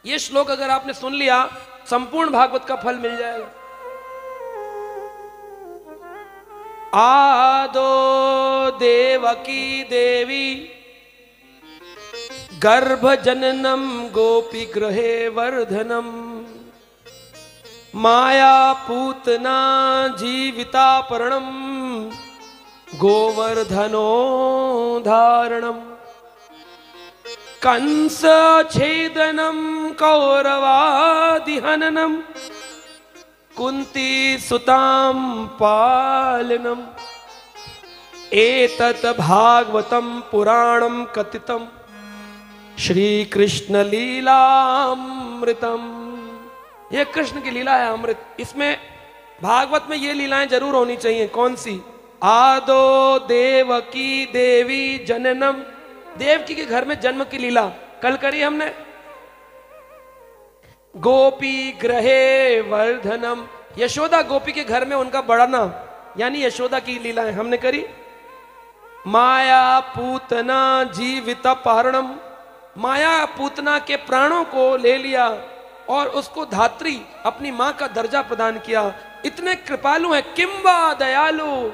ये श्लोक अगर आपने सुन लिया संपूर्ण भागवत का फल मिल जाएगा। आदो देवकी देवी गर्भ जननम गोपी गृहे वर्धनम माया पूतना जीविता पर्णम गोवर्धनो धारणम कंस छेदनम कौरवादिहननम कुंती सुताम पालनम एतत् भागवतम पुराणम कथितम श्री कृष्ण लीलामृतम। ये कृष्ण की लीला है अमृत। इसमें भागवत में ये लीलाएं जरूर होनी चाहिए। कौन सी? आदो देवकी देवी जननम, देवकी के घर में जन्म की लीला कल करी हमने। गोपी ग्रहे वर्धनम, यशोदा गोपी के घर में उनका बढ़ना यानी यशोदा की लीलाएं हमने करी। माया पूतना जीवित पारणम, माया पूतना के प्राणों को ले लिया और उसको धात्री अपनी मां का दर्जा प्रदान किया। इतने कृपालु हैं। किंबा दयालु,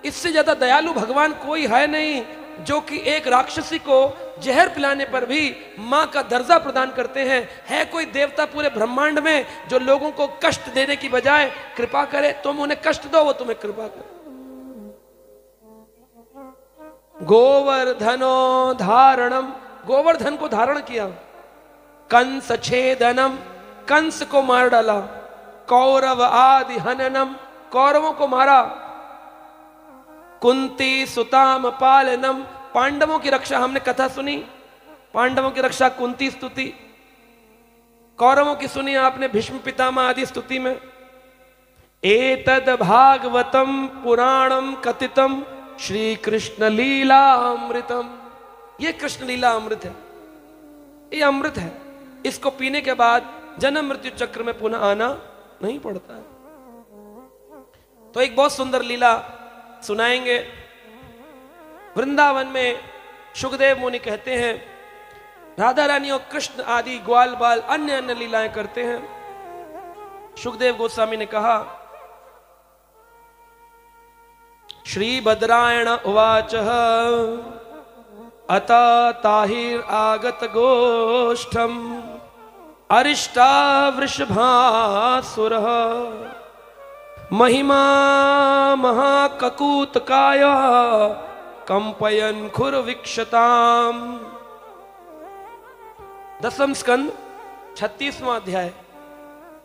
इससे ज्यादा दयालु भगवान कोई है नहीं, जो कि एक राक्षसी को जहर पिलाने पर भी मां का दर्जा प्रदान करते हैं। है कोई देवता पूरे ब्रह्मांड में जो लोगों को कष्ट देने की बजाय कृपा करे? तुम उन्हें कष्ट दो, वो तुम्हें कृपा करे। गोवर्धनो धारणम, गोवर्धन को धारण किया। कंस छेदनम, कंस को मार डाला। कौरव आदि हननम, कौरवों को मारा। कुंती सुताम पालनम, पांडवों की रक्षा, हमने कथा सुनी पांडवों की रक्षा कुंती स्तुति। कौरवों की सुनी आपने भीष्म पितामह आदि स्तुति में। एतद भागवतम पुराणम कथितम श्री कृष्ण लीला अमृतम, ये कृष्ण लीला अमृत है। ये अमृत है, इसको पीने के बाद जन्म मृत्यु चक्र में पुनः आना नहीं पड़ता है। तो एक बहुत सुंदर लीला सुनाएंगे। वृंदावन में शुकदेव मुनि कहते हैं राधा रानी और कृष्ण आदि ग्वाल बाल अन्य अन्य लीलाएं करते हैं। शुकदेव गोस्वामी ने कहा, श्री बद्रायण उवाच अत ताहिर आगत गोष्ठम अरिष्टा वृषभासुर महिमा महाककूतकाय कंपयन खुरवीक्षताम। 10वां स्कंद 36वां अध्याय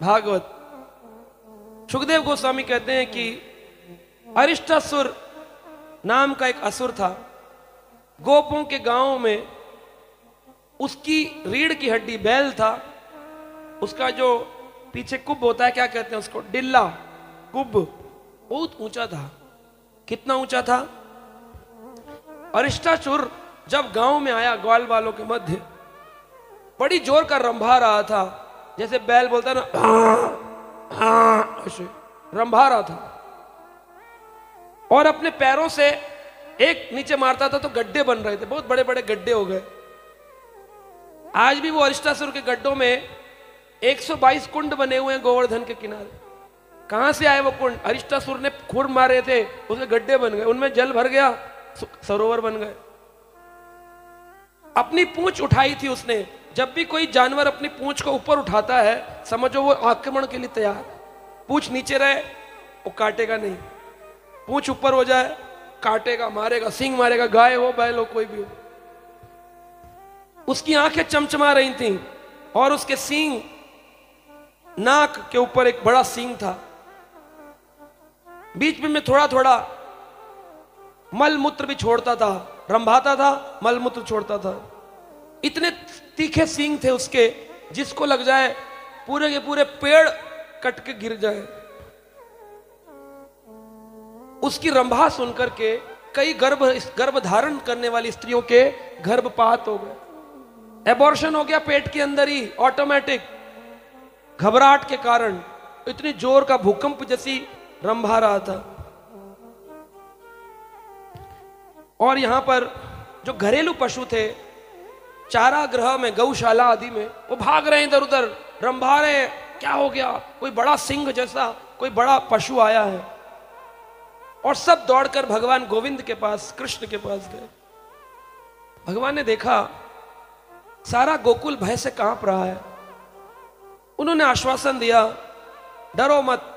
भागवत। शुकदेव गोस्वामी कहते हैं कि अरिष्टासुर नाम का एक असुर था। गोपों के गांव में उसकी रीढ़ की हड्डी बैल था, उसका जो पीछे कुब होता है, क्या कहते हैं उसको, डिल्ला कुब, बहुत ऊंचा था। कितना ऊंचा था? अरिष्टासुर जब गांव में आया ग्वाल बालों के मध्य, बड़ी जोर का रंभा रहा था, जैसे बैल बोलता है ना, ऐसे रंभा रहा था। और अपने पैरों से एक नीचे मारता था तो गड्ढे बन रहे थे, बहुत बड़े बड़े गड्ढे हो गए। आज भी वो अरिष्टासुर के गड्ढों में 122 कुंड बने हुए हैं गोवर्धन के किनारे। कहां से आए वो कुंड? अरिष्टासुर ने खुर मारे थे, उसमें गड्ढे बन गए, उनमें जल भर गया, सरोवर बन गए। अपनी पूंछ उठाई थी उसने। जब भी कोई जानवर अपनी पूंछ को ऊपर उठाता है, समझो वो आक्रमण के लिए तैयार। पूंछ नीचे रहे वो काटेगा नहीं, पूंछ ऊपर हो जाए काटेगा, मारेगा, सींग मारेगा, गाय हो बैल हो कोई भी हो। उसकी आंखें चमचमा रही थीं और उसके सींग, नाक के ऊपर एक बड़ा सींग था। बीच में थोड़ा थोड़ा मल मूत्र भी छोड़ता था, रंभाता था, मल मूत्र छोड़ता था। इतने तीखे सींग थे उसके, जिसको लग जाए पूरे के पूरे पेड़ कट के गिर जाए। उसकी रंभा सुनकर के कई गर्भ धारण करने वाली स्त्रियों के गर्भपात हो गए, एबॉर्शन हो गया पेट के अंदर ही ऑटोमेटिक, घबराहट के कारण। इतनी जोर का भूकंप जैसी रंभा रहा था। और यहां पर जो घरेलू पशु थे चारा गृह में, गौशाला आदि में वो भाग रहे हैं इधर उधर, रंभा रहे हैं, क्या हो गया, कोई बड़ा सिंह जैसा कोई बड़ा पशु आया है। और सब दौड़कर भगवान गोविंद के पास, कृष्ण के पास गए। भगवान ने देखा सारा गोकुल भय से कांप रहा है। उन्होंने आश्वासन दिया, डरो मत।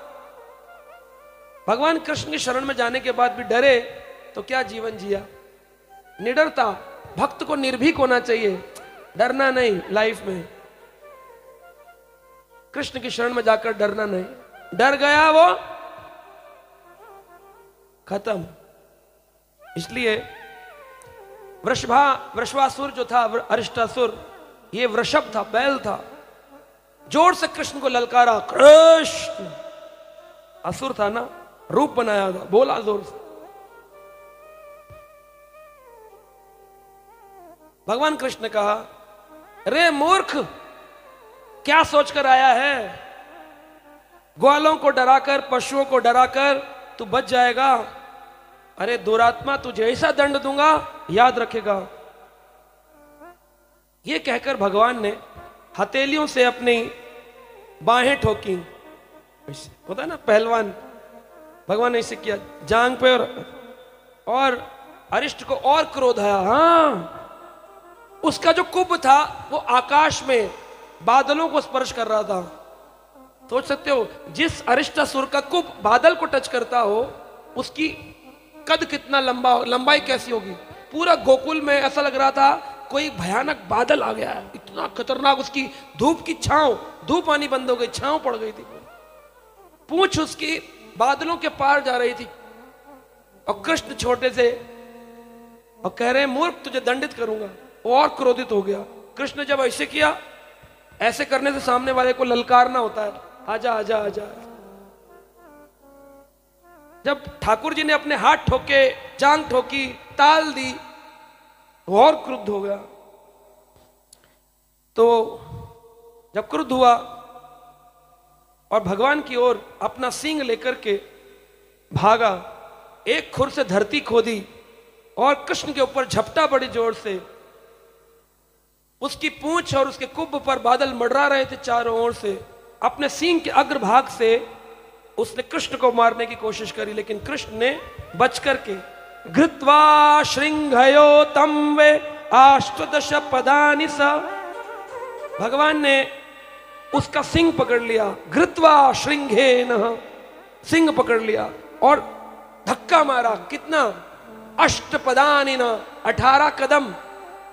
भगवान कृष्ण की शरण में जाने के बाद भी डरे तो क्या जीवन जिया। निडरता, भक्त को निर्भीक होना चाहिए, डरना नहीं लाइफ में। कृष्ण की शरण में जाकर डरना नहीं, डर गया वो खत्म। इसलिए वृषभासुर जो था, अरिष्टासुर, ये वृषभ था, बैल था, जोर से कृष्ण को ललकारा, कृष्ण। असुर था ना, रूप बनाया था, बोला जोर से। भगवान कृष्ण ने कहा, रे मूर्ख, क्या सोचकर आया है? ग्वालों को डराकर, पशुओं को डराकर तू बच जाएगा? अरे दुरात्मा, तुझे ऐसा दंड दूंगा, याद रखेगा। यह कहकर भगवान ने हथेलियों से अपनी बाहें ठोकी। होता है ना पहलवान, भगवान ने ऐसे किया जांग पे, और अरिष्ट को और क्रोध आया। हाँ, उसका जो कुंभ था वो आकाश में बादलों को स्पर्श कर रहा था। सोच सकते हो, जिस अरिष्टासुर का कुंभ बादल को टच करता हो, उसकी कद कितना लंबा, लंबाई कैसी होगी। पूरा गोकुल में ऐसा लग रहा था कोई भयानक बादल आ गया है, इतना खतरनाक। उसकी धूप की छांव, धूप आनी बंद हो गई, छांव पड़ गई थी। पूंछ उसकी बादलों के पार जा रही थी, और कृष्ण छोटे से और कह रहे, मूर्ख, तुझे दंडित करूंगा। और क्रोधित हो गया। कृष्ण जब ऐसे किया, ऐसे करने से सामने वाले को ललकारना होता है, आजा आजा आजा। जब ठाकुर जी ने अपने हाथ ठोके, जांग ठोकी, ताल दी, और क्रुद्ध हो गया। तो जब क्रुद्ध हुआ और भगवान की ओर अपना सींग लेकर के भागा, एक खुर से धरती खोदी और कृष्ण के ऊपर झपटा बड़ी जोर से। उसकी पूंछ और उसके कुंभ पर बादल मंडरा रहे थे चारों ओर से। अपने सींग के अग्रभाग से उसने कृष्ण को मारने की कोशिश करी, लेकिन कृष्ण ने बच करके, घृत्वा श्रृंघयो तम वे अष्टदश पदानि स, भगवान ने उसका सिंग पकड़ लिया। घृत्वा श्रृंघेन, सिंग पकड़ लिया और धक्का मारा। कितना? अष्टपदानि न, 18 कदम।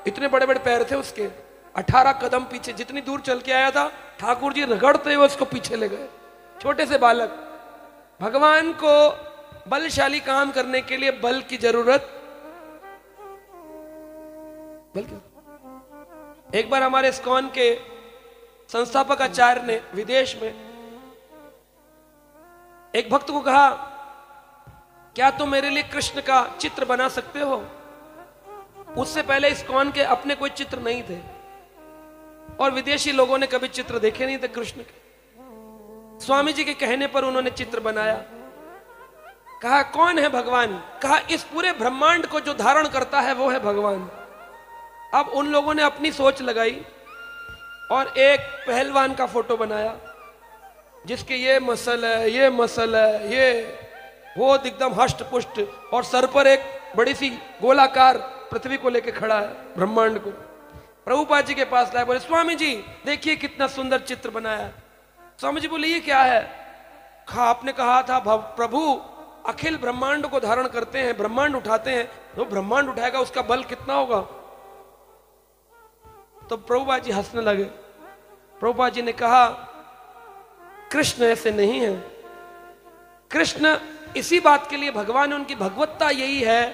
इतने बड़े बड़े पैर थे उसके, 18 कदम पीछे। जितनी दूर चल के आया था, ठाकुर जी रगड़ते हुए उसको पीछे ले गए। छोटे से बालक। भगवान को बलशाली काम करने के लिए बल की जरूरत। बल्कि एक बार हमारे इस्कॉन के संस्थापक आचार्य ने विदेश में एक भक्त को कहा, क्या तुम मेरे लिए कृष्ण का चित्र बना सकते हो? उससे पहले इस्कॉन के अपने कोई चित्र नहीं थे, और विदेशी लोगों ने कभी चित्र देखे नहीं थे कृष्ण के। स्वामी जी के कहने पर उन्होंने चित्र बनाया। कहा, कौन है भगवान? कहा, इस पूरे ब्रह्मांड को जो धारण करता है वो है भगवान। अब उन लोगों ने अपनी सोच लगाई और एक पहलवान का फोटो बनाया, जिसके ये मसल है, ये मसल है, ये वो एकदम हष्ट पुष्ट, और सर पर एक बड़ी सी गोलाकार पृथ्वी को लेकर खड़ा है, ब्रह्मांड को। प्रभुपाद जी के पास लाए, बोले, स्वामी जी देखिए कितना सुंदर चित्र बनाया। स्वामी जी बोले, ये क्या है? आपने कहा था प्रभु अखिल ब्रह्मांड को धारण करते हैं, ब्रह्मांड उठाते हैं, जो ब्रह्मांड उठाएगा उसका बल कितना होगा? तो प्रभुपाद जी हंसने लगे। प्रभुपाद जी ने कहा, कृष्ण ऐसे नहीं है। कृष्ण इसी बात के लिए भगवान है, उनकी भगवत्ता यही है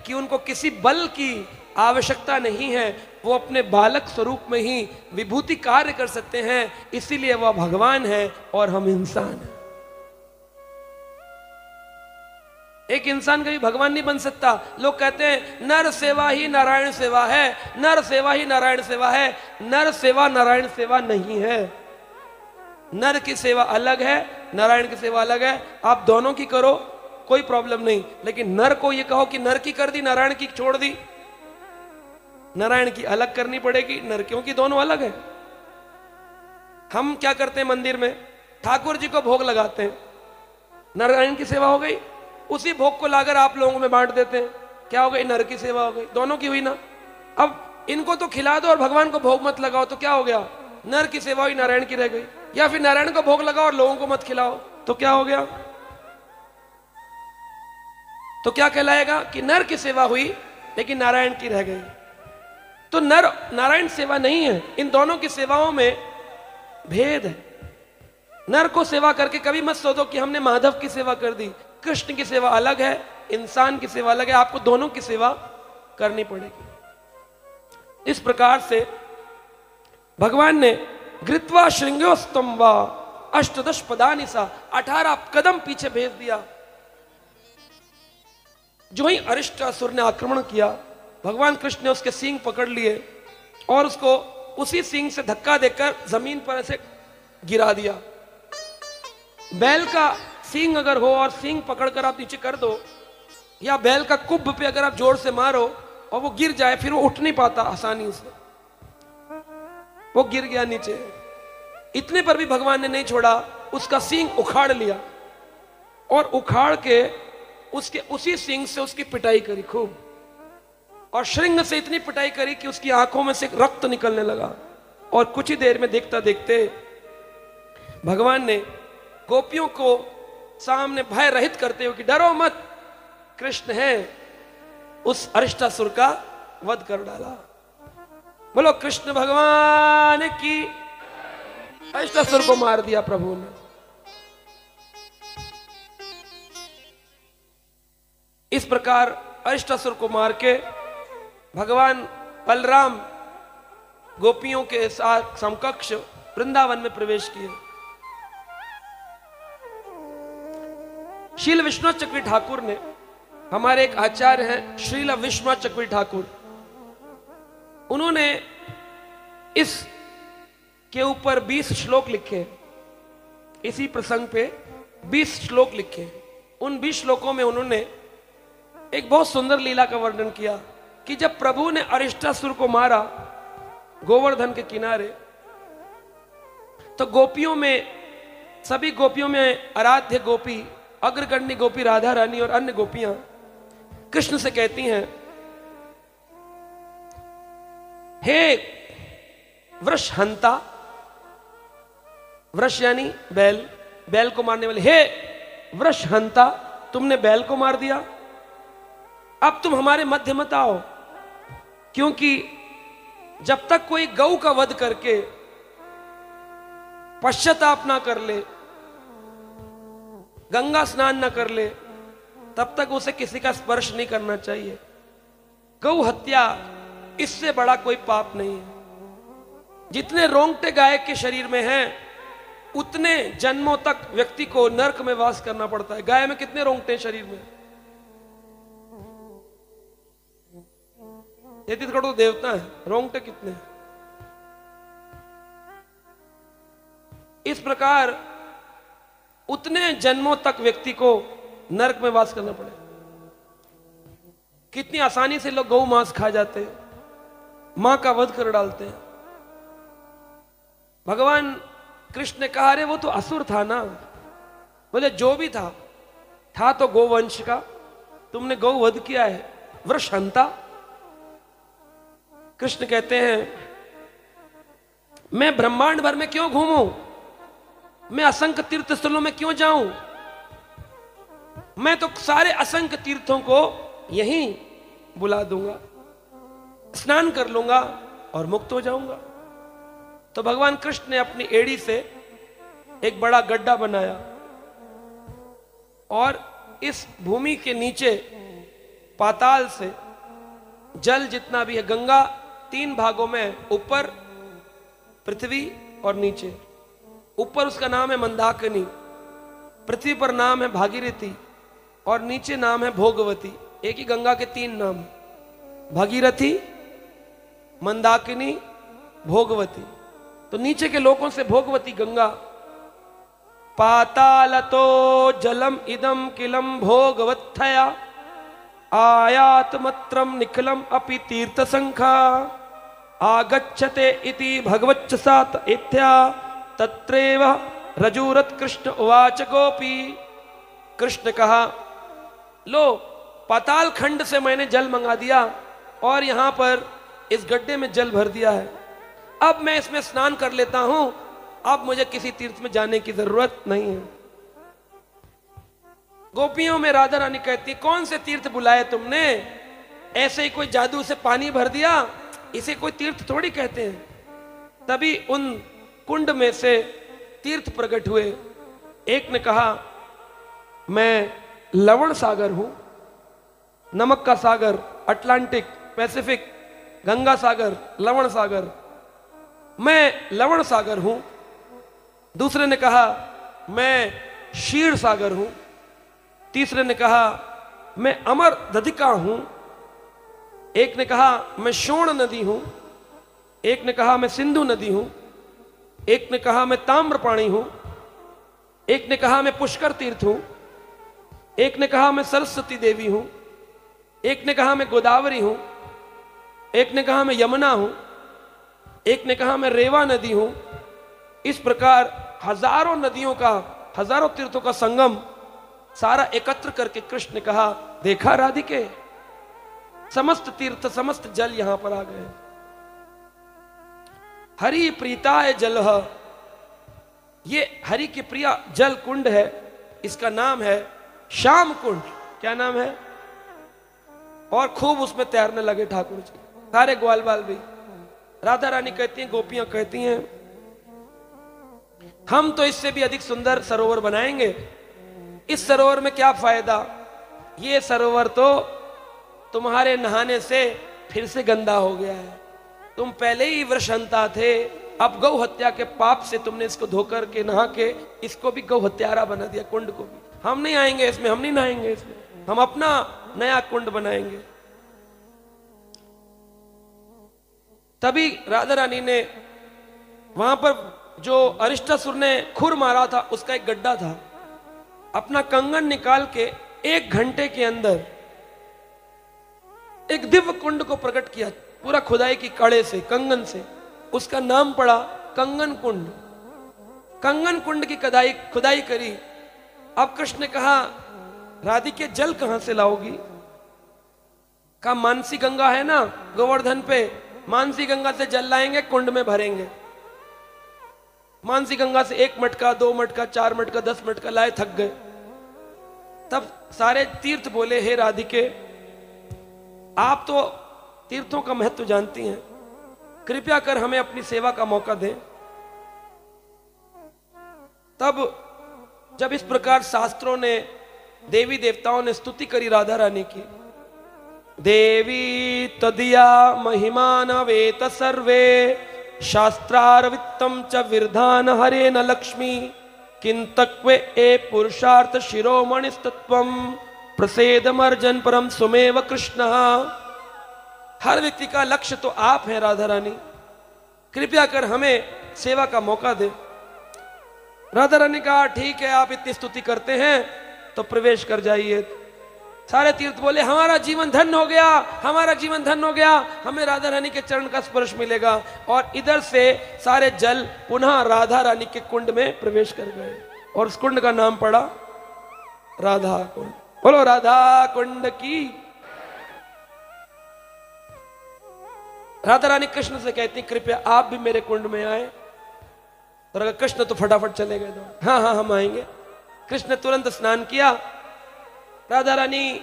कि उनको किसी बल की आवश्यकता नहीं है। वो अपने बालक स्वरूप में ही विभूति कार्य कर सकते हैं, इसीलिए वह भगवान है और हम इंसान हैं। एक इंसान कभी भगवान नहीं बन सकता। लोग कहते हैं नर सेवा ही नारायण सेवा है, नर सेवा ही नारायण सेवा है। नर सेवा नारायण सेवा नहीं है। नर की सेवा अलग है, नारायण की सेवा अलग है। आप दोनों की करो, कोई प्रॉब्लम नहीं, लेकिन नर को ये कहो कि नर की कर दी, नारायण की छोड़ दी, नारायण की अलग करनी पड़ेगी, नर क्योंकि दोनों अलग है। हम क्या करते हैं मंदिर में, ठाकुर जी को भोग लगाते हैं, नारायण की सेवा हो गई, उसी भोग को लाकर आप लोगों में बांट देते हैं, क्या हो गई, नर की सेवा हो गई, दोनों की हुई ना। अब इनको तो खिला दो और भगवान को भोग मत लगाओ तो क्या हो गया, नर की सेवा हुई, नारायण की रह गई। या फिर नारायण को भोग लगाओ और लोगों को मत खिलाओ तो क्या हो गया, तो क्या कहलाएगा कि नर की सेवा हुई लेकिन नारायण की रह गई। तो नर नारायण सेवा नहीं है, इन दोनों की सेवाओं में भेद है। नर को सेवा करके कभी मत सोचो कि हमने माधव की सेवा कर दी, कृष्ण की सेवा अलग है, इंसान की सेवा अलग है, आपको दोनों की सेवा करनी पड़ेगी। इस प्रकार से भगवान ने घृत्वा श्रृंगोस्तम व अष्टदश पदानि सा 18 कदम पीछे भेज दिया। जो ही अरिष्टासुर ने आक्रमण किया, भगवान कृष्ण ने उसके सींग पकड़ लिए और उसको उसी सींग से धक्का देकर जमीन पर ऐसे गिरा दिया। बैल का सींग अगर हो और सींग पकड़कर आप नीचे कर दो, या बैल का कुब पे अगर आप जोर से मारो और वो गिर जाए, फिर वो उठ नहीं पाता आसानी से, वो गिर गया नीचे। इतने पर भी भगवान ने नहीं छोड़ा, उसका सींग उखाड़ लिया और उखाड़ के उसके उसी सींग से उसकी पिटाई करी खूब, और श्रृंग से इतनी पिटाई करी कि उसकी आंखों में से रक्त निकलने लगा। और कुछ ही देर में देखता देखते भगवान ने गोपियों को सामने भय रहित करते हुए कि डरो मत, कृष्ण है, उस अरिष्टासुर का वध कर डाला। बोलो कृष्ण भगवान की। अरिष्टासुर को मार दिया प्रभु ने। इस प्रकार अरिष्टासुर को मार के भगवान बलराम गोपियों के साथ समकक्ष वृंदावन में प्रवेश किए। श्रील विश्वनाथ चक्रवर्ती ठाकुर ने, हमारे एक आचार्य हैं श्रील विश्वनाथ चक्रवर्ती ठाकुर, उन्होंने इस के ऊपर 20 श्लोक लिखे, इसी प्रसंग पे 20 श्लोक लिखे। उन 20 श्लोकों में उन्होंने एक बहुत सुंदर लीला का वर्णन किया कि जब प्रभु ने अरिष्टासुर को मारा गोवर्धन के किनारे, तो गोपियों में, सभी गोपियों में आराध्य गोपी, अग्रगण्य गोपी राधा रानी और अन्य गोपियां कृष्ण से कहती हैं, हे वृषहंता, वृष यानी बैल, बैल को मारने वाले, हे वृषहंता, तुमने बैल को मार दिया, अब तुम हमारे मध्य मत आओ, क्योंकि जब तक कोई गौ का वध करके पश्चाताप ना कर ले, गंगा स्नान ना कर ले, तब तक उसे किसी का स्पर्श नहीं करना चाहिए। गौ हत्या, इससे बड़ा कोई पाप नहीं है। जितने रोंगटे गाय के शरीर में हैं, उतने जन्मों तक व्यक्ति को नरक में वास करना पड़ता है। गाय में कितने रोंगटे हैं शरीर में? 33 करोड़ देवता है, रोंगटे कितने हैं? इस प्रकार उतने जन्मों तक व्यक्ति को नरक में वास करना पड़े। कितनी आसानी से लोग गौ मांस खा जाते हैं, मां का वध कर डालते हैं। भगवान कृष्ण ने कहा, अरे वो तो असुर था ना। बोले जो भी था तो गोवंश का, तुमने गौ वध किया है, वृषहंता। कृष्ण कहते हैं, मैं ब्रह्मांड भर में क्यों घूमूं, मैं असंख्य तीर्थ स्थलों में क्यों जाऊं, मैं तो सारे असंख्य तीर्थों को यहीं बुला दूंगा, स्नान कर लूंगा और मुक्त हो जाऊंगा। तो भगवान कृष्ण ने अपनी एड़ी से एक बड़ा गड्ढा बनाया और इस भूमि के नीचे पाताल से जल जितना भी है, गंगा 3 भागों में, ऊपर पृथ्वी और नीचे। ऊपर उसका नाम है मंदाकिनी, पृथ्वी पर नाम है भागीरथी और नीचे नाम है भोगवती। एक ही गंगा के 3 नाम, भागीरथी, मंदाकिनी, भोगवती। तो नीचे के लोगों से भोगवती गंगा, पातालतो जलम इदम किलम भोगवत्थया आयात मत्रम निखलम अपि तीर्थ संखा आगच्छते इति भगवच्च सात इत्या तत्रेव रजूरत कृष्ण उवाच गोपी। कृष्ण कहा, लो पाताल खंड से मैंने जल मंगा दिया और यहां पर इस गड्ढे में जल भर दिया है, अब मैं इसमें स्नान कर लेता हूं, अब मुझे किसी तीर्थ में जाने की जरूरत नहीं है। गोपियों में राधा रानी कहती, कौन से तीर्थ बुलाए तुमने, ऐसे ही कोई जादू से पानी भर दिया, इसे कोई तीर्थ थोड़ी कहते हैं। तभी उन कुंड में से तीर्थ प्रकट हुए। एक ने कहा, मैं लवण सागर हूं, नमक का सागर, अटलांटिक, पैसिफिक, गंगा सागर, लवण सागर, मैं लवण सागर हूं। दूसरे ने कहा, मैं क्षीर सागर हूं। तीसरे ने कहा, मैं अमर दधिका हूं। एक ने कहा, मैं शोण नदी हूं। एक ने कहा, मैं सिंधु नदी हूं। एक ने कहा, मैं ताम्रपाणी हूं। एक ने कहा, मैं पुष्कर तीर्थ हूं। एक ने कहा, मैं सरस्वती देवी हूं। एक ने कहा, मैं गोदावरी हूं। एक ने कहा, मैं यमुना हूं। एक ने कहा, मैं रेवा नदी हूं। इस प्रकार हजारों नदियों का, हजारों तीर्थों का संगम सारा एकत्र करके कृष्ण ने कहा, देखा राधिके, समस्त तीर्थ समस्त जल यहां पर आ गए। हरि प्रीताय जलह, ये हरि की प्रिया जल कुंड है, इसका नाम है श्याम कुंड। क्या नाम है? और खूब उसमें तैरने लगे ठाकुर जी, सारे ग्वाल बाल भी। राधा रानी कहती हैं, गोपियां कहती हैं, हम तो इससे भी अधिक सुंदर सरोवर बनाएंगे। इस सरोवर में क्या फायदा, ये सरोवर तो तुम्हारे नहाने से फिर से गंदा हो गया है। तुम पहले ही वृषहंता थे, अब गौ हत्या के पाप से तुमने इसको धोकर के नहा के इसको भी गौ हत्यारा बना दिया, कुंड को भी। हम नहीं आएंगे इसमें, हम नहीं नहाएंगे इसमें, हम अपना नया कुंड बनाएंगे। तभी राधा रानी ने वहां पर जो अरिष्टासुर ने खुर मारा था उसका एक गड्ढा था, अपना कंगन निकाल के 1 घंटे के अंदर एक दिव्य कुंड को प्रकट किया, पूरा खुदाई की कड़े से, कंगन से। उसका नाम पड़ा कंगन कुंड। कंगन कुंड की खुदाई करी। अब कृष्ण ने कहा, राधिके जल कहां से लाओगी? कहा, मानसी गंगा है ना गोवर्धन पे, मानसी गंगा से जल लाएंगे, कुंड में भरेंगे। मानसी गंगा से 1 मटका, 2 मटका, 4 मटका, 10 मटका लाए, थक गए। तब सारे तीर्थ बोले, हे राधिके, आप तो तीर्थों का महत्व जानती हैं, कृपया कर हमें अपनी सेवा का मौका दें। तब जब इस प्रकार शास्त्रों ने, देवी देवताओं ने स्तुति करी राधा रानी की, देवी तदिया महिमान वेत सर्वे शास्त्रार्वित्तम च विरधान हरे न लक्ष्मी किंतक्वे ए पुरुषार्थ शिरोमणिस्तत्वम प्रसेदमर्जन परम सुमेव कृष्ण। हर व्यक्ति का लक्ष्य तो आप हैं राधा रानी, कृपया कर हमें सेवा का मौका दे। राधा रानी कहा, ठीक है, आप इतनी स्तुति करते हैं तो प्रवेश कर जाइए। सारे तीर्थ बोले, हमारा जीवन धन्य हो गया, हमारा जीवन धन्य हो गया, हमें राधा रानी के चरण का स्पर्श मिलेगा। और इधर से सारे जल पुनः राधा रानी के कुंड में प्रवेश कर गए और उस कुंड का नाम पड़ा राधा कुंड। बोलो राधा कुंड की। राधा रानी कृष्ण से कहती, कृपया आप भी मेरे कुंड में आए। और अगर कृष्ण तो फटाफट चले गए, तो हाँ हाँ हम आएंगे। कृष्ण ने तुरंत स्नान किया। राधा रानी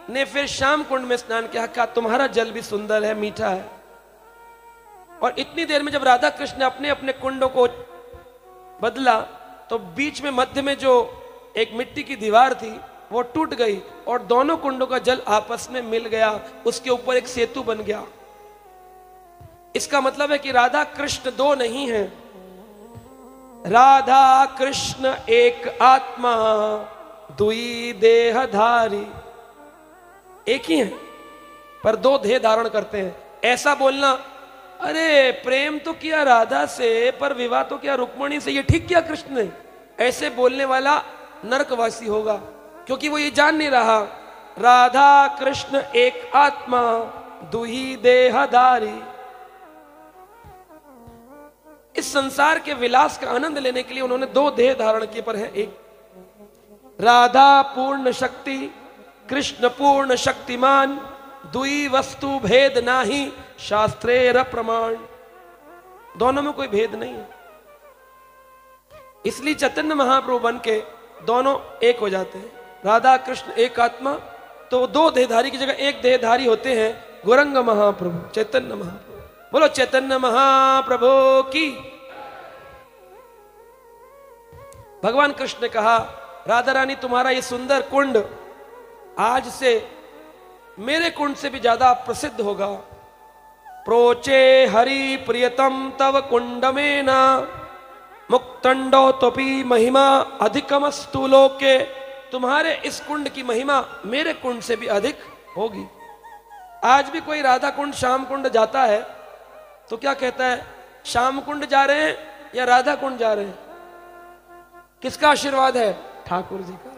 ने फिर शाम कुंड में स्नान किया। कहा, तुम्हारा जल भी सुंदर है, मीठा है। और इतनी देर में जब राधा कृष्ण ने अपने अपने कुंडों को बदला तो बीच में मध्य में जो एक मिट्टी की दीवार थी वो टूट गई और दोनों कुंडों का जल आपस में मिल गया, उसके ऊपर एक सेतु बन गया। इसका मतलब है कि राधा कृष्ण दो नहीं हैं, राधा कृष्ण एक आत्मा दुई देहधारी। एक ही हैं पर दो देह धारण करते हैं। ऐसा बोलना, अरे प्रेम तो किया राधा से पर विवाह तो किया रुक्मणी से, ये ठीक किया कृष्ण ने, ऐसे बोलने वाला नरकवासी होगा, क्योंकि वो ये जान नहीं रहा राधा कृष्ण एक आत्मा दुही देहधारी। इस संसार के विलास का आनंद लेने के लिए उन्होंने दो देह धारण किए पर है। एक राधा पूर्ण शक्ति, कृष्ण पूर्ण शक्तिमान, दुई वस्तु भेद नाही, शास्त्रेर प्रमाण। दोनों में कोई भेद नहीं है, इसलिए चैतन्य महाप्रभु बन के दोनों एक हो जाते हैं। राधा कृष्ण एक आत्मा, तो दो देहधारी की जगह एक देहधारी होते हैं गौरंग महाप्रभु, चैतन्य महाप्रभु। बोलो चैतन्य महाप्रभु की। भगवान कृष्ण ने कहा, राधा रानी तुम्हारा ये सुंदर कुंड आज से मेरे कुंड से भी ज्यादा प्रसिद्ध होगा। प्रोचे हरि प्रियतम तव कुंड में न मुक्तंडो तोपी महिमा अधिकमस्तु लोके। तुम्हारे इस कुंड की महिमा मेरे कुंड से भी अधिक होगी। आज भी कोई राधा कुंड श्याम कुंड जाता है तो क्या कहता है, श्याम कुंड जा रहे हैं या राधा कुंड जा रहे हैं? किसका आशीर्वाद है? ठाकुर जी का।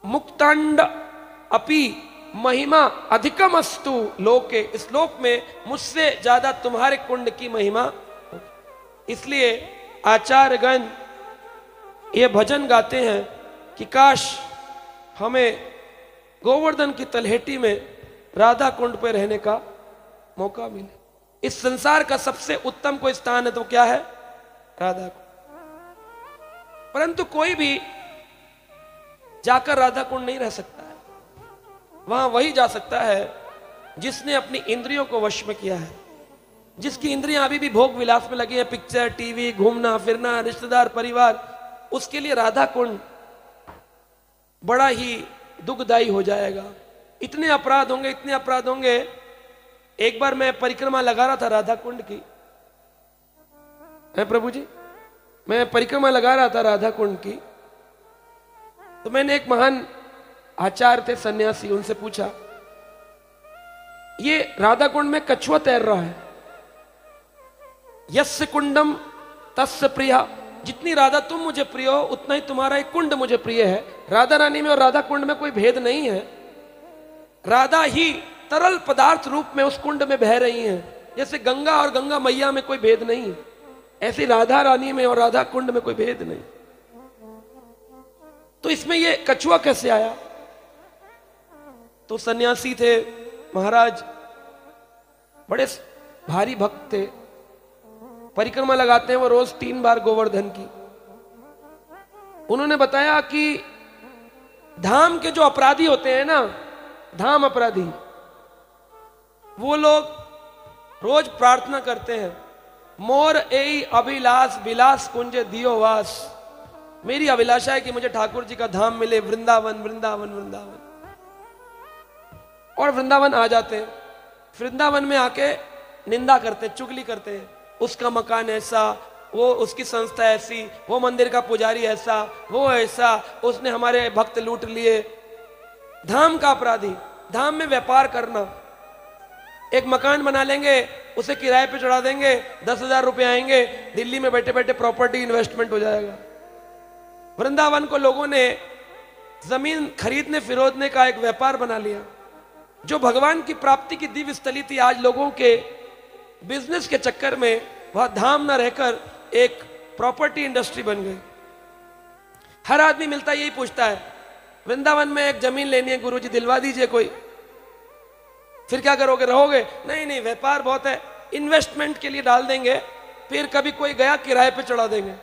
मुक्तांड अपि महिमा अधिकमस्तु लोके, इस लोक में मुझसे ज्यादा तुम्हारे कुंड की महिमा। इसलिए आचार्यगण ये भजन गाते हैं कि काश हमें गोवर्धन की तलहटी में राधा कुंड पर रहने का मौका मिले। इस संसार का सबसे उत्तम कोई स्थान है तो क्या है? राधा कुंड। परंतु कोई भी जाकर राधा कुंड नहीं रह सकता है। वहां वही जा सकता है जिसने अपनी इंद्रियों को वश में किया है, जिसकी इंद्रियां अभी भी भोग विलास में लगी हैं, पिक्चर, टीवी, घूमना फिरना, रिश्तेदार, परिवार। उसके लिए राधा कुंड बड़ा ही दुखदायी हो जाएगा। इतने अपराध होंगे, इतने अपराध होंगे। एक बार मैं परिक्रमा लगा रहा था राधा कुंड की, है प्रभु जी, मैं परिक्रमा लगा रहा था राधा कुंड की, तो मैंने एक महान आचार्य थे सन्यासी, उनसे पूछा, ये राधा कुंड में कछुआ तैर रहा है, यस्य कुंडम तस्य प्रिया, जितनी राधा तुम मुझे प्रिय हो उतना ही तुम्हारा एक कुंड मुझे प्रिय है। राधा रानी में और राधा कुंड में कोई भेद नहीं है। राधा ही तरल पदार्थ रूप में उस कुंड में बह रही हैं। जैसे गंगा और गंगा मैया में कोई भेद नहीं है, ऐसी राधा रानी में और राधा कुंड में कोई भेद नहीं। तो इसमें ये कछुआ कैसे आया? तो सन्यासी थे महाराज, बड़े भारी भक्त थे, परिक्रमा लगाते हैं वो रोज 3 बार गोवर्धन की। उन्होंने बताया कि धाम के जो अपराधी होते हैं ना, धाम अपराधी, वो लोग रोज प्रार्थना करते हैं, मोर एई अभिलाष विलास कुंज दियो वास। मेरी अभिलाषा है कि मुझे ठाकुर जी का धाम मिले, वृंदावन वृंदावन वृंदावन। और वृंदावन आ जाते हैं, वृंदावन में आके निंदा करते हैं, चुगली करते हैं, उसका मकान ऐसा, वो उसकी संस्था ऐसी, वो मंदिर का पुजारी ऐसा, वो ऐसा, उसने हमारे भक्त लूट लिए। धाम का अपराधी, धाम में व्यापार करना, एक मकान बना लेंगे, उसे किराए पे चढ़ा देंगे, 10,000 रुपए आएंगे, दिल्ली में बैठे बैठे प्रॉपर्टी इन्वेस्टमेंट हो जाएगा। वृंदावन को लोगों ने जमीन खरीदने फिरोदने का एक व्यापार बना लिया। जो भगवान की प्राप्ति की दिव्य स्थली थी, आज लोगों के बिजनेस के चक्कर में वह धाम न रहकर एक प्रॉपर्टी इंडस्ट्री बन गई। हर आदमी मिलता यही पूछता है, वृंदावन में एक जमीन लेनी है गुरुजी, दिलवा दीजिए कोई। फिर क्या करोगे, रहोगे? नहीं नहीं, व्यापार बहुत है, इन्वेस्टमेंट के लिए डाल देंगे, फिर कभी कोई गया किराए पे चढ़ा देंगे।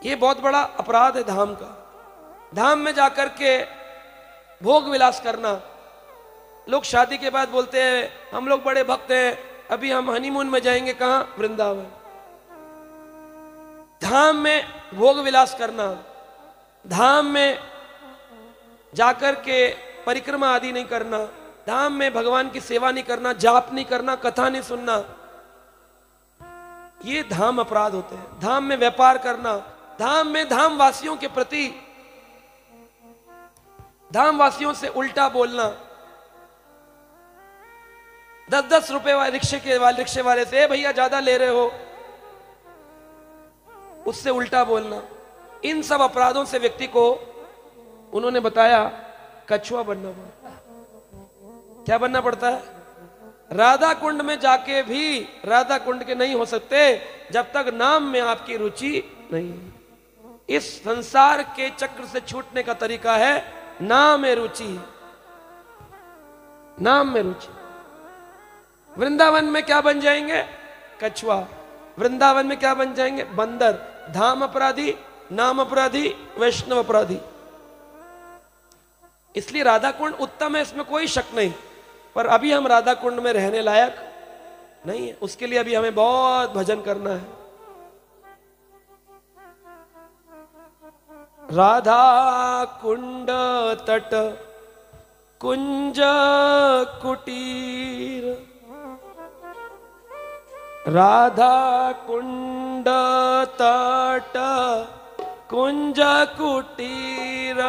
ये बहुत बड़ा अपराध है धाम का। धाम में जाकर के भोग विलास करना। लोग शादी के बाद बोलते हैं हम लोग बड़े भक्त हैं, अभी हम हनीमून में जाएंगे, कहां? वृंदावन। धाम में भोग विलास करना, धाम में जाकर के परिक्रमा आदि नहीं करना, धाम में भगवान की सेवा नहीं करना, जाप नहीं करना, कथा नहीं सुनना, ये धाम अपराध होते हैं। धाम में व्यापार करना, धाम में धाम वासियों के प्रति, धाम वासियों से उल्टा बोलना, 10-10 रुपए वाले रिक्शे वाले से भैया ज्यादा ले रहे हो, उससे उल्टा बोलना। इन सब अपराधों से व्यक्ति को उन्होंने बताया कछुआ बनना पड़ता है। क्या बनना पड़ता है? राधा कुंड में जाके भी राधा कुंड के नहीं हो सकते जब तक नाम में आपकी रुचि नहीं है। इस संसार के चक्र से छूटने का तरीका है नाम में रुचि। नाम में रुचि। वृंदावन में क्या बन जाएंगे? कछुआ। वृंदावन में क्या बन जाएंगे? बंदर। धाम अपराधी, नाम अपराधी, वैष्णव अपराधी। इसलिए राधा कुंड उत्तम है, इसमें कोई शक नहीं, पर अभी हम राधा कुंड में रहने लायक नहीं है। उसके लिए अभी हमें बहुत भजन करना है। राधा कुंड तट कुंज कुटीर, राधा कुंड तट कुंज कुटीर,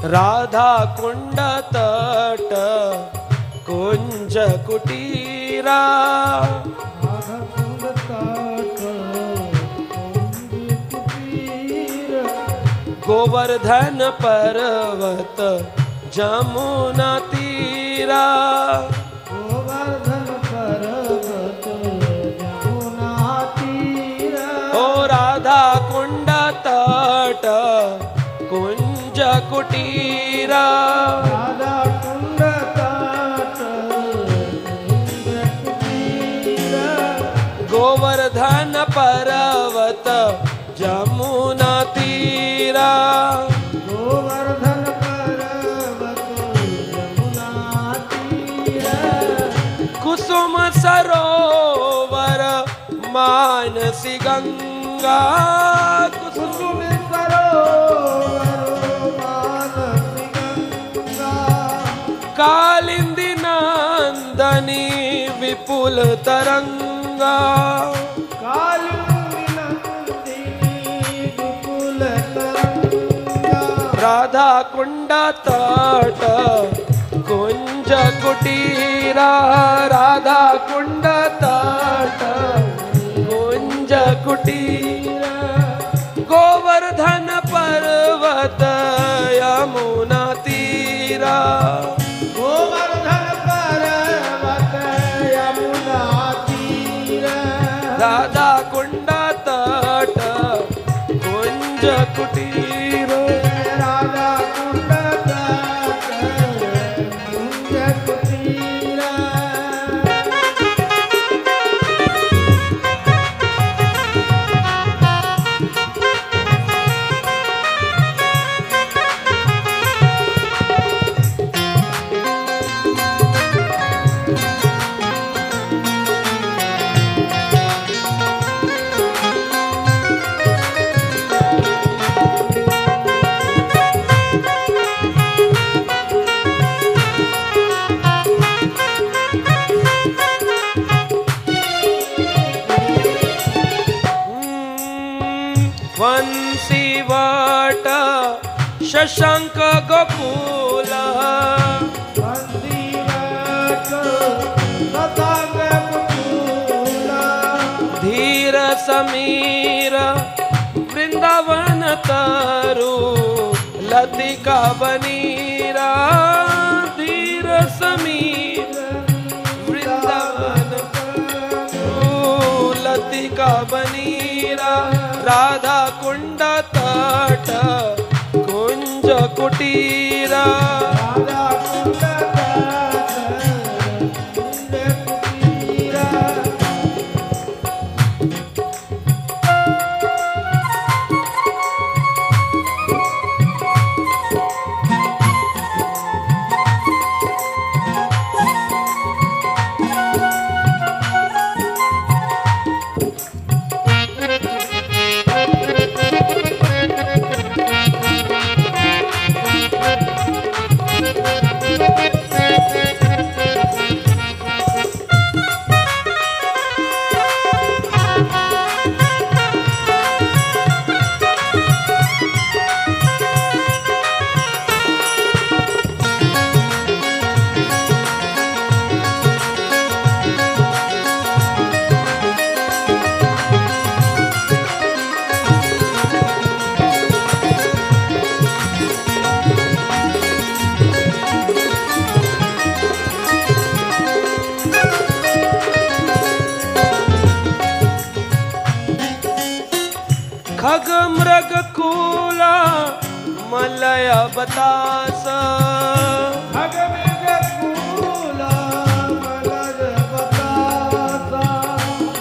राधा कुंड तट कुंज कुटीरा, गोवर्धन पर्वत जमुना तीरा, गोवर्धन पर्वत जमुना तीरा, ओ राधा कुंड तट कुंज कुटीरा, राधा कुंड तट कुंज कुटीरा, गोवर्धन पर्वत जमुना तीरा, गोवर्धन पर्वत जमुना तीरा, कुसुम सरोवर मानसी गंगा, कुसुम सरोवर मानसी गंगा, कालिंदी नंदनी विपुल तरंगा, कालिंदी नंदिनी विपुल तरंगा, राधा कुंड तट कुंज कुटीरा, राधा कुंड तट कुंज कुटीरा, गोवर्धन पर्वत यमुना तीरा, गोवर्धन पर्वत यमुना तीरा, राधा कुंड तट कुंज कुटीरा, राधा कुंड तट कुंज कुटीरा, वंशीवट शशांक गोकुल, वंदीवट सतांग कुतूल, धीर समीर वृंदावन तरु लतिका बनीरा, धीर समीर वृंदावन तरु लतिका बनीरा, राधा कुंड तट कुंज कुटीरा, राधा कुंड तट कुंज कुटीरा, खग मृग कूला मलय बतास खग मृग कूला मलय बतासा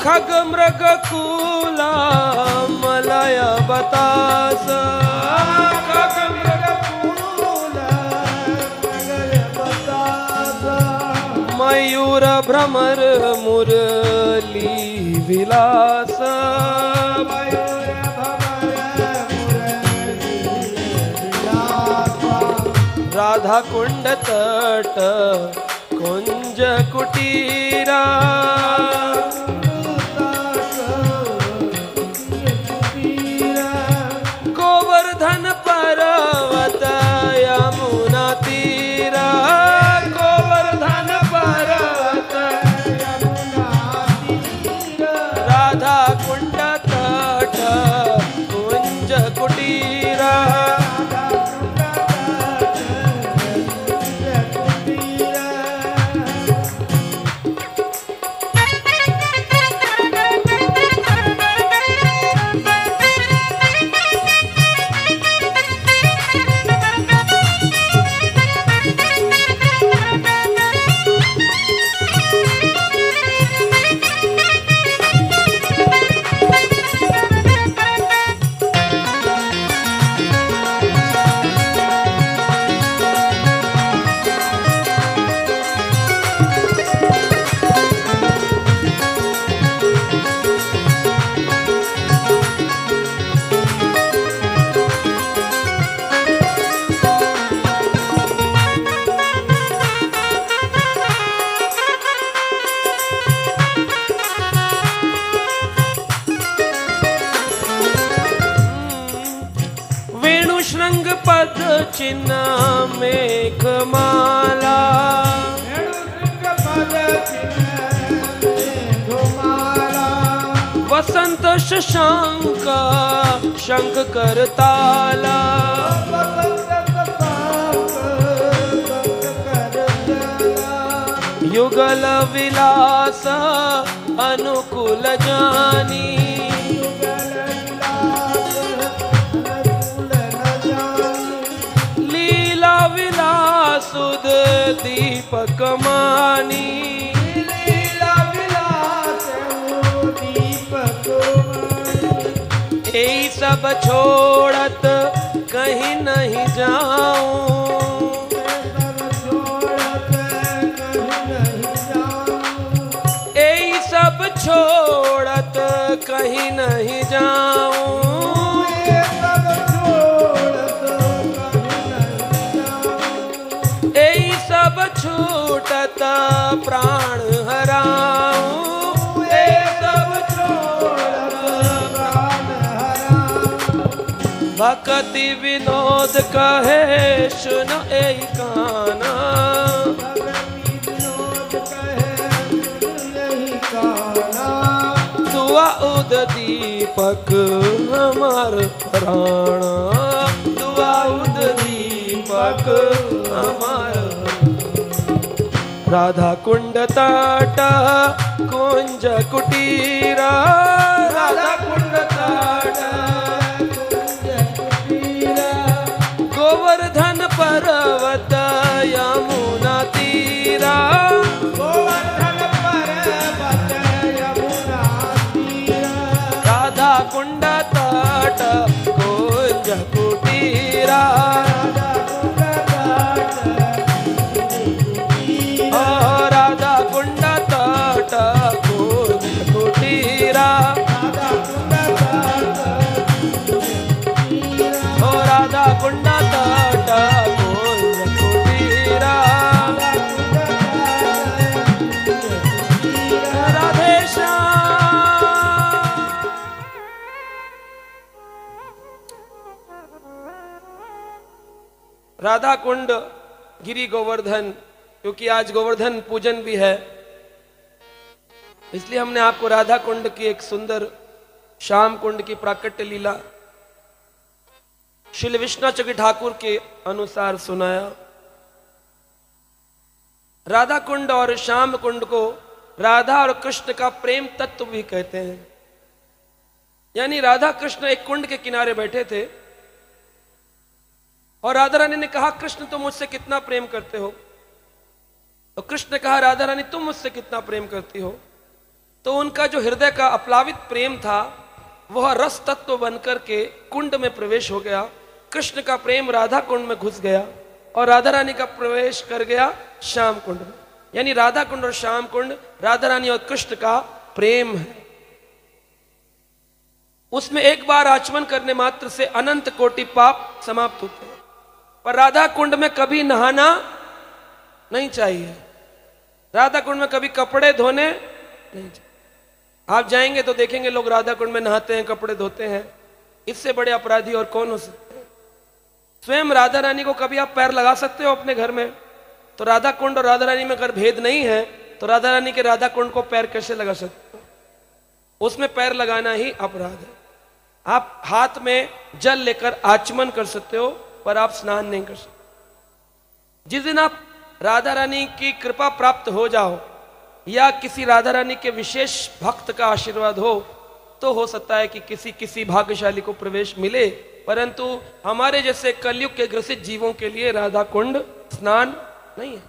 खग मृग कूला मलय बतास खग मृग कूला मलय बतासा मयूर भ्रमर मुरली विलास मयूर भवर मुरली विलासा राधा कुंड तट कुंज कुटीरा गोवर्धन पर्वत यमुना तीरा गोवर्धन पर्वत राधा कुंड तट कुंज कुटीरा श्रृंग पद चिन्ह मेघमाला वसंत शशांक शंख करताला युगल विलास अनुकूल जानी सुध दीपक मानी लीला विलास दीपक ए सब छोड़त कहीं नहीं जाऊं ए सब छोड़त कहीं नहीं जाऊं छूटत प्राण हराऊं ए सब छोड़त प्राण हराऊं भक्ति विनोद कहे सुन ए काना दुआ उद दीपक हमार प्राणा दुआ उद दीपक हमार राधा कुंड तट कुंज कुटीरा राधा कुंड तट कुंज कुटीरा गोवर्धन पर्वत यमुना तीरा गोवर्धन पर्वत यमुना तीरा राधा कुंड तट कुंज कुटीरा राधा कुंड तट कुंज कुटीरा ओ राधा कुंड तट कुंज कुटीरा राधे श्याम। राधा कुंड गिरी गोवर्धन, क्योंकि आज गोवर्धन पूजन भी है, इसलिए हमने आपको राधा कुंड की एक सुंदर श्याम कुंड की प्राकट्य लीला श्री विष्णु चक्र ठाकुर के अनुसार सुनाया। राधा कुंड और श्याम कुंड को राधा और कृष्ण का प्रेम तत्व भी कहते हैं। यानी राधा कृष्ण एक कुंड के किनारे बैठे थे और राधा रानी ने कहा, कृष्ण तुम मुझसे कितना प्रेम करते हो? तो कृष्ण ने कहा, राधा रानी तुम मुझसे कितना प्रेम करती हो? तो उनका जो हृदय का अप्लावित प्रेम था वह रस तत्व बनकर के कुंड में प्रवेश हो गया। कृष्ण का प्रेम राधा कुंड में घुस गया और राधा रानी का प्रवेश कर गया श्याम कुंड में। यानी राधा कुंड और श्याम कुंड राधा रानी और कृष्ण का प्रेम है। उसमें एक बार आचमन करने मात्र से अनंत कोटि पाप समाप्त होते हैं, पर राधा कुंड में कभी नहाना नहीं चाहिए। राधा कुंड में कभी कपड़े धोने नहीं चाहिए। आप जाएंगे तो देखेंगे लोग राधा कुंड में नहाते हैं, कपड़े धोते हैं। इससे बड़े अपराधी और कौन हो सकते हैं? स्वयं राधा रानी को कभी आप पैर लगा सकते हो अपने घर में? तो राधा कुंड और राधा रानी में अगर भेद नहीं है तो राधा रानी के राधा कुंड को पैर कैसे लगा सकते हो? उसमें पैर लगाना ही अपराध है। आप हाथ में जल लेकर आचमन कर सकते हो पर आप स्नान नहीं कर सकते। जिस दिन आप राधा रानी की कृपा प्राप्त हो जाओ या किसी राधा रानी के विशेष भक्त का आशीर्वाद हो तो सकता है कि किसी भाग्यशाली को प्रवेश मिले, परंतु हमारे जैसे कलयुग के ग्रसित जीवों के लिए राधा कुंड स्नान नहीं है।